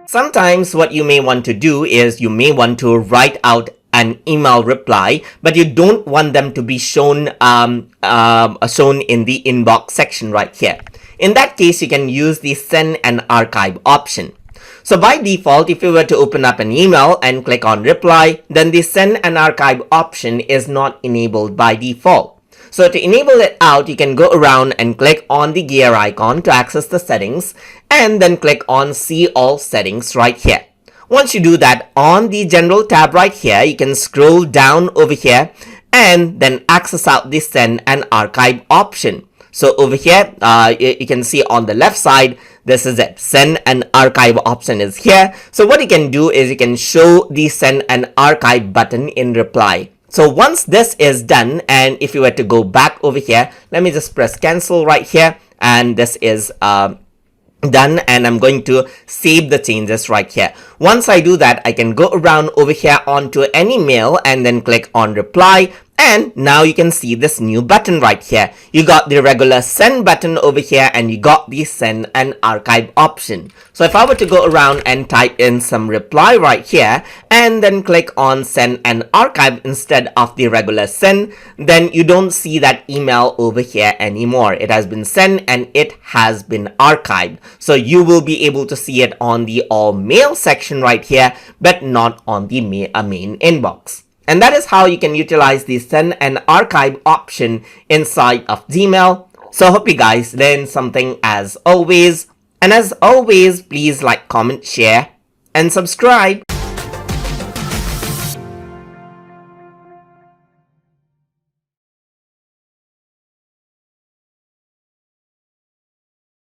Sometimes what you may want to do is you may want to write out an email reply, but you don't want them to be shown shown in the inbox section right here. In that case, you can use the send and archive option. So by default, if you were to open up an email and click on reply, then the send and archive option is not enabled by default. So to enable it out, you can go around and click on the gear icon to access the settings and then click on see all settings right here. Once you do that, on the general tab right here, you can scroll down over here and then access out the send and archive option. So over here, you can see on the left side, this is it. Send and archive option is here. So what you can do is you can show the send and archive button in reply. So once this is done, and if you were to go back over here, let me just press cancel right here, and this is done, and I'm going to save the changes right here. Once I do that, I can go around over here onto any mail and then click on reply. And now you can see this new button right here. You got the regular send button over here and you got the send and archive option. So if I were to go around and type in some reply right here and then click on send and archive instead of the regular send, then you don't see that email over here anymore. It has been sent and it has been archived. So you will be able to see it on the all mail section right here, but not on the main inbox. And that is how you can utilize the send and archive option inside of Gmail. So I hope you guys learned something as always. And as always, please like, comment, share, and subscribe.